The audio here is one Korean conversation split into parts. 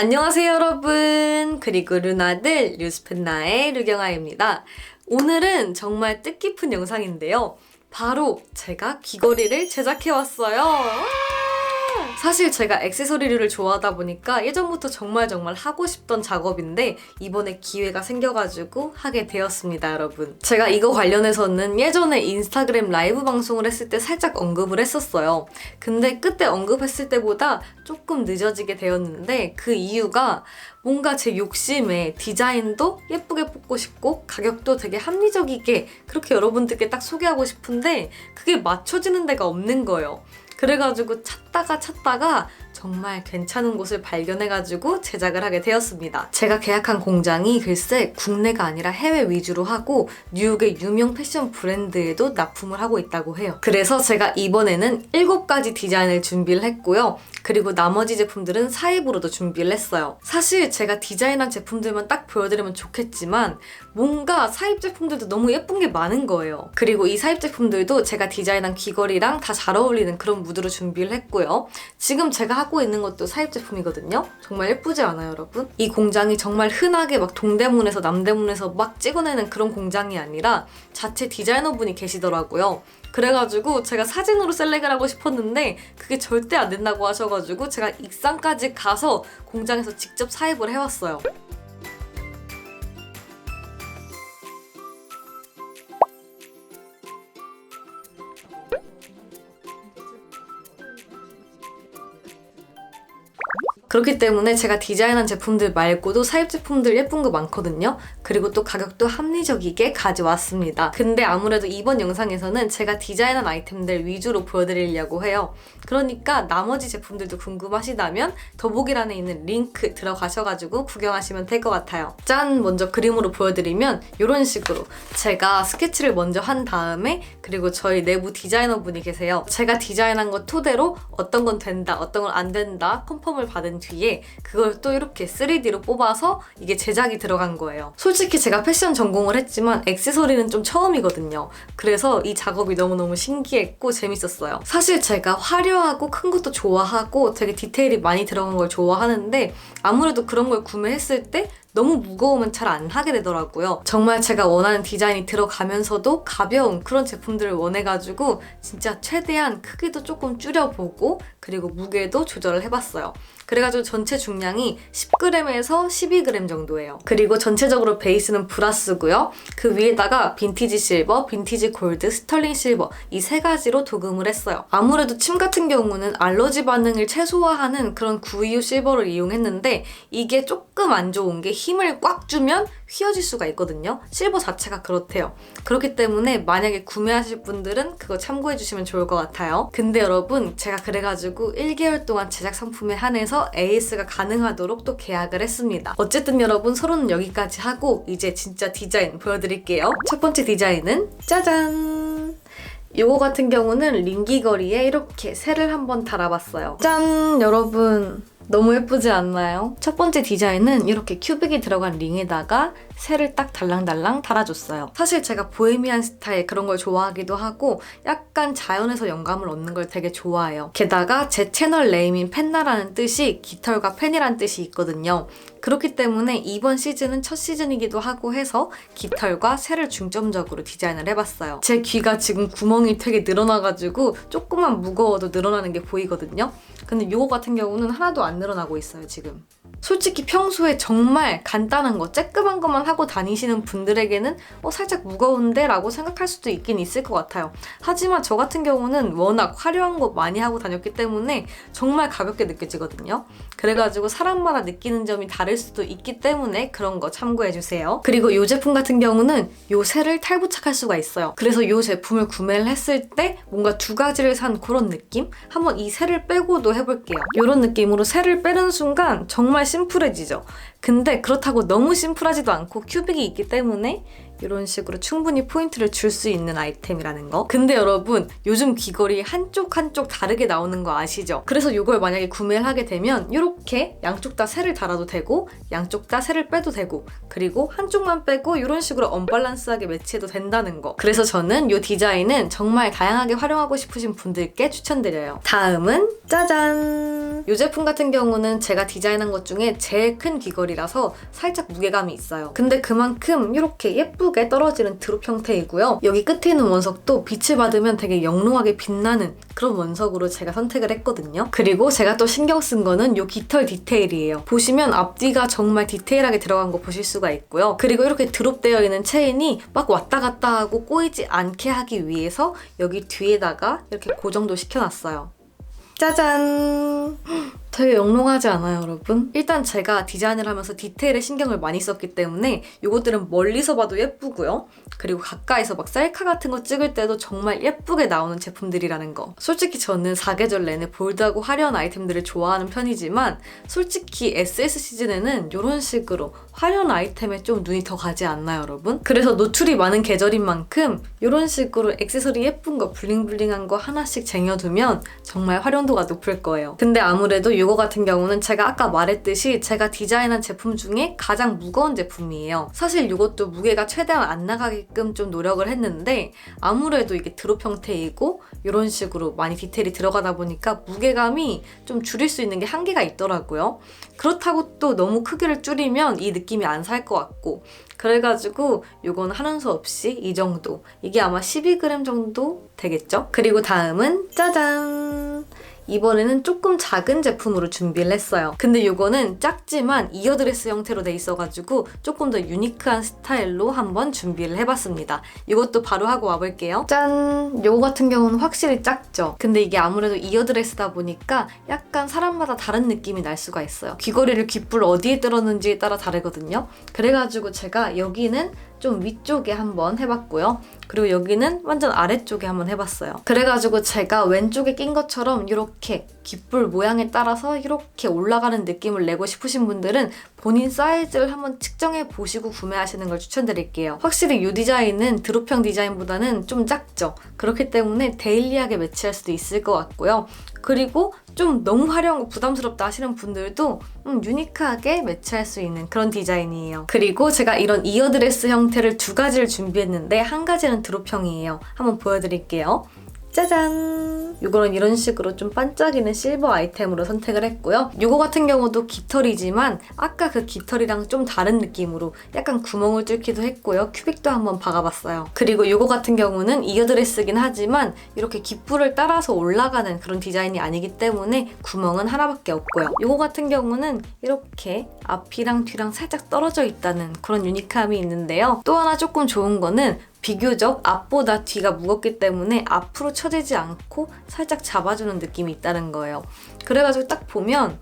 안녕하세요 여러분. 그리고 루나들 뉴스펜나의 류경아입니다. 오늘은 정말 뜻깊은 영상인데요. 바로 제가 귀걸이를 제작해왔어요. 사실 제가 액세서리를 좋아하다 보니까 예전부터 정말 하고 싶던 작업인데 이번에 기회가 생겨가지고 하게 되었습니다, 여러분. 제가 이거 관련해서는 예전에 인스타그램 라이브 방송을 했을 때 살짝 언급을 했었어요. 근데 그때 언급했을 때보다 조금 늦어지게 되었는데 그 이유가 뭔가 제 욕심에 디자인도 예쁘게 뽑고 싶고 가격도 되게 합리적이게 그렇게 여러분들께 딱 소개하고 싶은데 그게 맞춰지는 데가 없는 거예요. 그래가지고 찾다가 정말 괜찮은 곳을 발견해가지고 제작을 하게 되었습니다. 제가 계약한 공장이 글쎄 국내가 아니라 해외 위주로 하고 뉴욕의 유명 패션 브랜드에도 납품을 하고 있다고 해요. 그래서 제가 이번에는 7가지 디자인을 준비를 했고요. 그리고 나머지 제품들은 사입으로도 준비를 했어요. 사실 제가 디자인한 제품들만 딱 보여드리면 좋겠지만 뭔가 사입 제품들도 너무 예쁜 게 많은 거예요. 그리고 이 사입 제품들도 제가 디자인한 귀걸이랑 다 잘 어울리는 그런 무드로 준비를 했고요. 지금 제가 하고 있는 것도 사입 제품이거든요. 정말 예쁘지 않아요, 여러분? 이 공장이 정말 흔하게 막 동대문에서 남대문에서 막 찍어내는 그런 공장이 아니라 자체 디자이너분이 계시더라고요. 그래가지고 제가 사진으로 셀렉을 하고 싶었는데 그게 절대 안 된다고 하셔가지고 제가 익산까지 가서 공장에서 직접 사입을 해왔어요. 그렇기 때문에 제가 디자인한 제품들 말고도 사입 제품들 예쁜 거 많거든요. 그리고 또 가격도 합리적이게 가져왔습니다. 근데 아무래도 이번 영상에서는 제가 디자인한 아이템들 위주로 보여드리려고 해요. 그러니까 나머지 제품들도 궁금하시다면 더보기란에 있는 링크 들어가셔가지고 구경하시면 될 것 같아요. 짠! 먼저 그림으로 보여드리면 이런 식으로 제가 스케치를 먼저 한 다음에 그리고 저희 내부 디자이너분이 계세요. 제가 디자인한 것 토대로 어떤 건 된다, 어떤 건 안 된다 컨펌을 받은 뒤에 그걸 또 이렇게 3D로 뽑아서 이게 제작이 들어간 거예요. 솔직히 제가 패션 전공을 했지만 액세서리는 좀 처음이거든요. 그래서 이 작업이 너무너무 신기했고 재밌었어요. 사실 제가 화려하고 큰 것도 좋아하고 되게 디테일이 많이 들어간 걸 좋아하는데 아무래도 그런 걸 구매했을 때 너무 무거우면 잘 안 하게 되더라고요. 정말 제가 원하는 디자인이 들어가면서도 가벼운 그런 제품들을 원해가지고 진짜 최대한 크기도 조금 줄여보고 그리고 무게도 조절을 해봤어요. 그래가지고 전체 중량이 10g에서 12g 정도예요. 그리고 전체적으로 베이스는 브라스고요. 그 위에다가 빈티지 실버, 빈티지 골드, 스털링 실버 이 3가지로 도금을 했어요. 아무래도 침 같은 경우는 알러지 반응을 최소화하는 그런 925 실버를 이용했는데 이게 조금 안 좋은 게 힘을 꽉 주면 휘어질 수가 있거든요. 실버 자체가 그렇대요. 그렇기 때문에 만약에 구매하실 분들은 그거 참고해주시면 좋을 것 같아요. 근데 여러분 제가 그래가지고 1개월 동안 제작 상품에 한해서 AS가 가능하도록 또 계약을 했습니다. 어쨌든 여러분 서론은 여기까지 하고 이제 진짜 디자인 보여드릴게요. 첫 번째 디자인은 짜잔! 요거 같은 경우는 링귀걸이에 이렇게 새를 한번 달아봤어요. 짠! 여러분 너무 예쁘지 않나요? 첫 번째 디자인은 이렇게 큐빅이 들어간 링에다가 새를 딱 달랑달랑 달아줬어요. 사실 제가 보헤미안 스타일 그런 걸 좋아하기도 하고 약간 자연에서 영감을 얻는 걸 되게 좋아해요. 게다가 제 채널 네임인 펜나라는 뜻이 깃털과 펜이란 뜻이 있거든요. 그렇기 때문에 이번 시즌은 첫 시즌이기도 하고 해서 깃털과 새를 중점적으로 디자인을 해봤어요. 제 귀가 지금 구멍이 되게 늘어나가지고 조금만 무거워도 늘어나는 게 보이거든요. 근데 이거 같은 경우는 하나도 안 늘어나고 있어요, 지금. 솔직히 평소에 정말 간단한 거, 쬐끄만 것만 하고 다니시는 분들에게는 살짝 무거운데? 라고 생각할 수도 있긴 있을 것 같아요. 하지만 저 같은 경우는 워낙 화려한 거 많이 하고 다녔기 때문에 정말 가볍게 느껴지거든요. 그래가지고 사람마다 느끼는 점이 다를 수도 있기 때문에 그런 거 참고해주세요. 그리고 이 제품 같은 경우는 이 새를 탈부착할 수가 있어요. 그래서 이 제품을 구매를 했을 때 뭔가 2가지를 산 그런 느낌? 한번 이 새를 빼고도 해볼게요. 이런 느낌으로 새를 빼는 순간 정말 심플해지죠. 근데 그렇다고 너무 심플하지도 않고 큐빅이 있기 때문에 이런 식으로 충분히 포인트를 줄 수 있는 아이템이라는 거. 근데 여러분 요즘 귀걸이 한쪽 다르게 나오는 거 아시죠? 그래서 이걸 만약에 구매를 하게 되면 이렇게 양쪽 다 sel을 달아도 되고 양쪽 다 sel을 빼도 되고 그리고 한쪽만 빼고 이런 식으로 언밸런스하게 매치해도 된다는 거. 그래서 저는 이 디자인은 정말 다양하게 활용하고 싶으신 분들께 추천드려요. 다음은 짜잔! 이 제품 같은 경우는 제가 디자인한 것 중에 제일 큰 귀걸이라서 살짝 무게감이 있어요. 근데 그만큼 이렇게 예쁘게 떨어지는 드롭 형태이고요. 여기 끝에 있는 원석도 빛을 받으면 되게 영롱하게 빛나는 그런 원석으로 제가 선택을 했거든요. 그리고 제가 또 신경 쓴 거는 이 깃털 디테일이에요. 보시면 앞뒤가 정말 디테일하게 들어간 거 보실 수가 있고요. 그리고 이렇게 드롭되어 있는 체인이 막 왔다 갔다 하고 꼬이지 않게 하기 위해서 여기 뒤에다가 이렇게 고정도 시켜놨어요. 짜잔! 되게 영롱하지 않아요, 여러분? 일단 제가 디자인을 하면서 디테일에 신경을 많이 썼기 때문에 이것들은 멀리서 봐도 예쁘고요. 그리고 가까이서 막 셀카 같은 거 찍을 때도 정말 예쁘게 나오는 제품들이라는 거. 솔직히 저는 사계절 내내 볼드하고 화려한 아이템들을 좋아하는 편이지만 솔직히 SS 시즌에는 이런 식으로 화려한 아이템에 좀 눈이 더 가지 않나요, 여러분? 그래서 노출이 많은 계절인 만큼 이런 식으로 액세서리 예쁜 거, 블링블링한 거 하나씩 쟁여두면 정말 활용도가 높을 거예요. 근데 아무래도 이거 같은 경우는 제가 아까 말했듯이 제가 디자인한 제품 중에 가장 무거운 제품이에요. 사실 이것도 무게가 최대한 안 나가게끔 좀 노력을 했는데 아무래도 이게 드롭 형태이고 이런 식으로 많이 디테일이 들어가다 보니까 무게감이 좀 줄일 수 있는 게 한계가 있더라고요. 그렇다고 또 너무 크기를 줄이면 이 느낌이 안 살 것 같고 그래가지고 이건 하는 수 없이 이 정도. 이게 아마 12g 정도 되겠죠? 그리고 다음은 짜잔! 이번에는 조금 작은 제품으로 준비를 했어요. 근데 이거는 작지만 이어드레스 형태로 돼 있어가지고 조금 더 유니크한 스타일로 한번 준비를 해봤습니다. 이것도 바로 하고 와볼게요. 짠! 이거 같은 경우는 확실히 작죠? 근데 이게 아무래도 이어드레스다 보니까 약간 사람마다 다른 느낌이 날 수가 있어요. 귀걸이를 귓불 어디에 들었는지에 따라 다르거든요. 그래가지고 제가 여기는 좀 위쪽에 한번 해봤고요. 그리고 여기는 완전 아래쪽에 한번 해봤어요. 그래가지고 제가 왼쪽에 낀 것처럼 이렇게 귓불 모양에 따라서 이렇게 올라가는 느낌을 내고 싶으신 분들은 본인 사이즈를 한번 측정해 보시고 구매하시는 걸 추천드릴게요. 확실히 이 디자인은 드롭형 디자인보다는 좀 작죠? 그렇기 때문에 데일리하게 매치할 수도 있을 것 같고요. 그리고 좀 너무 화려한 거 부담스럽다 하시는 분들도 유니크하게 매치할 수 있는 그런 디자인이에요. 그리고 제가 이런 이어드레스 형태를 두 가지를 준비했는데 한 가지는 드롭형이에요. 한번 보여드릴게요. 짜잔! 이거는 이런 식으로 좀 반짝이는 실버 아이템으로 선택을 했고요. 이거 같은 경우도 깃털이지만 아까 그 깃털이랑 좀 다른 느낌으로 약간 구멍을 뚫기도 했고요. 큐빅도 한번 박아봤어요. 그리고 이거 같은 경우는 이어드레스긴 하지만 이렇게 깃불을 따라서 올라가는 그런 디자인이 아니기 때문에 구멍은 하나밖에 없고요. 이거 같은 경우는 이렇게 앞이랑 뒤랑 살짝 떨어져 있다는 그런 유니크함이 있는데요. 또 하나 조금 좋은 거는 비교적 앞보다 뒤가 무겁기 때문에 앞으로 처지지 않고 살짝 잡아주는 느낌이 있다는 거예요. 그래가지고 딱 보면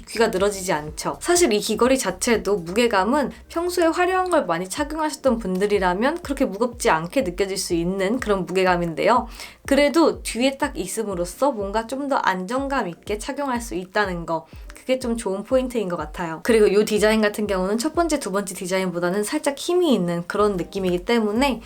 귀가 늘어지지 않죠. 사실 이 귀걸이 자체도 무게감은 평소에 화려한 걸 많이 착용하셨던 분들이라면 그렇게 무겁지 않게 느껴질 수 있는 그런 무게감인데요. 그래도 뒤에 딱 있음으로써 뭔가 좀 더 안정감 있게 착용할 수 있다는 거. 그게 좀 좋은 포인트인 것 같아요. 그리고 이 디자인 같은 경우는 첫 번째, 두 번째 디자인보다는 살짝 힘이 있는 그런 느낌이기 때문에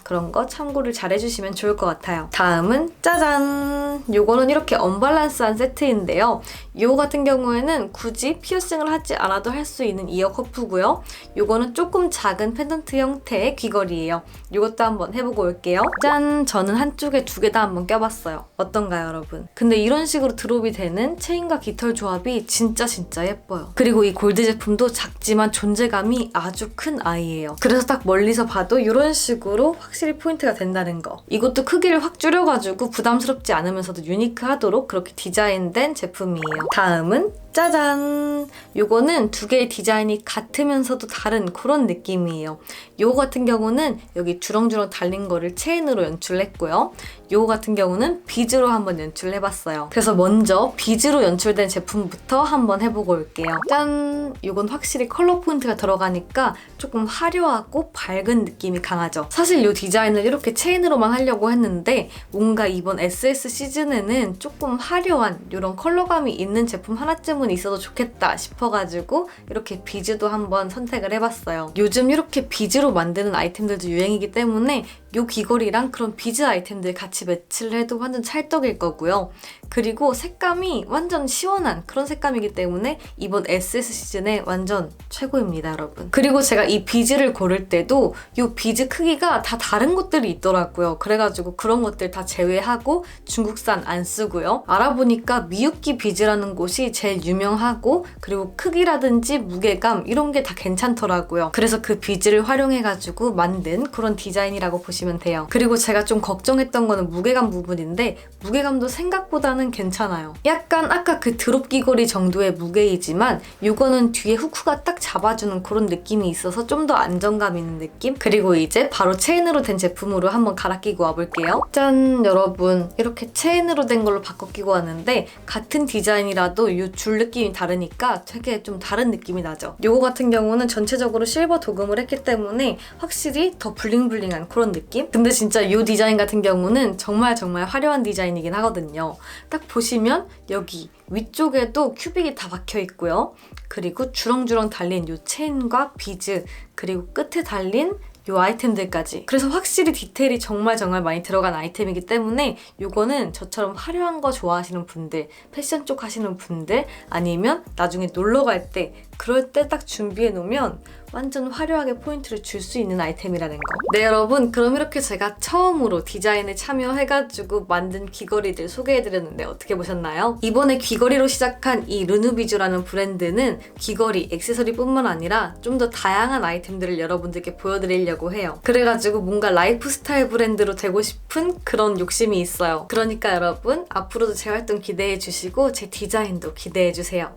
그런 거 참고를 잘 해주시면 좋을 것 같아요. 다음은 짜잔! 요거는 이렇게 언밸런스한 세트인데요. 요거 같은 경우에는 굳이 피어싱을 하지 않아도 할 수 있는 이어 커프고요. 요거는 조금 작은 펜던트 형태의 귀걸이에요. 요것도 한번 해보고 올게요. 짠! 저는 한쪽에 두 개 다 한번 껴봤어요. 어떤가요, 여러분? 근데 이런 식으로 드롭이 되는 체인과 깃털 조합이 진짜 예뻐요. 그리고 이 골드 제품도 작지만 존재감이 아주 큰 아이예요. 그래서 딱 멀리서 봐도 이런 식으로 확실히 포인트가 된다는 거. 이것도 크기를 확 줄여가지고 부담스럽지 않으면서도 유니크하도록 그렇게 디자인된 제품이에요. 다음은 짜잔! 요거는 두 개의 디자인이 같으면서도 다른 그런 느낌이에요. 요거 같은 경우는 여기 주렁주렁 달린 거를 체인으로 연출했고요. 요거 같은 경우는 비즈로 한번 연출해봤어요. 그래서 먼저 비즈로 연출된 제품부터 한번 해보고 올게요. 짠! 요건 확실히 컬러 포인트가 들어가니까 조금 화려하고 밝은 느낌이 강하죠. 사실 요 디자인을 이렇게 체인으로만 하려고 했는데 뭔가 이번 SS 시즌에는 조금 화려한 이런 컬러감이 있는 제품 하나쯤은 아이템은 있어도 좋겠다 싶어가지고 이렇게 비즈도 한번 선택을 해봤어요. 요즘 이렇게 비즈로 만드는 아이템들도 유행이기 때문에 이 귀걸이랑 그런 비즈 아이템들 같이 매치를 해도 완전 찰떡일 거고요. 그리고 색감이 완전 시원한 그런 색감이기 때문에 이번 SS 시즌에 완전 최고입니다, 여러분. 그리고 제가 이 비즈를 고를 때도 이 비즈 크기가 다 다른 것들이 있더라고요. 그래가지고 그런 것들 다 제외하고 중국산 안 쓰고요. 알아보니까 미유키 비즈라는 곳이 제일 유명하고 그리고 크기라든지 무게감 이런 게 다 괜찮더라고요. 그래서 그 비즈를 활용해가지고 만든 그런 디자인이라고 보시면 돼요. 그리고 제가 좀 걱정했던 거는 무게감 부분인데 무게감도 생각보다는 괜찮아요. 약간 아까 그 드롭 귀걸이 정도의 무게이지만 이거는 뒤에 후크가 딱 잡아주는 그런 느낌이 있어서 좀 더 안정감 있는 느낌? 그리고 이제 바로 체인으로 된 제품으로 한번 갈아 끼고 와볼게요. 짠! 여러분, 이렇게 체인으로 된 걸로 바꿔 끼고 왔는데 같은 디자인이라도 이 줄 느낌이 다르니까 되게 좀 다른 느낌이 나죠. 이거 같은 경우는 전체적으로 실버 도금을 했기 때문에 확실히 더 블링블링한 그런 느낌? 근데 진짜 이 디자인 같은 경우는 정말 화려한 디자인이긴 하거든요. 딱 보시면 여기 위쪽에도 큐빅이 다 박혀 있고요. 그리고 주렁주렁 달린 이 체인과 비즈, 그리고 끝에 달린 이 아이템들까지. 그래서 확실히 디테일이 정말 많이 들어간 아이템이기 때문에 이거는 저처럼 화려한 거 좋아하시는 분들, 패션 쪽 하시는 분들, 아니면 나중에 놀러 갈 때 그럴 때 딱 준비해 놓으면 완전 화려하게 포인트를 줄 수 있는 아이템이라는 거. 네, 여러분, 그럼 이렇게 제가 처음으로 디자인에 참여해가지고 만든 귀걸이들 소개해드렸는데 어떻게 보셨나요? 이번에 귀걸이로 시작한 이 르누비주라는 브랜드는 귀걸이, 액세서리뿐만 아니라 좀 더 다양한 아이템들을 여러분들께 보여드리려고 해요. 그래가지고 뭔가 라이프 스타일 브랜드로 되고 싶은 그런 욕심이 있어요. 그러니까 여러분, 앞으로도 제 활동 기대해 주시고 제 디자인도 기대해 주세요.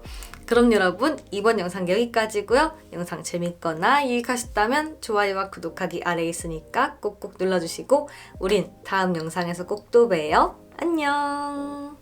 그럼 여러분, 이번 영상 여기까지고요. 영상 재밌거나 유익하셨다면 좋아요와 구독하기 아래에 있으니까 꼭꼭 눌러주시고 우린 다음 영상에서 꼭 또 봬요. 안녕.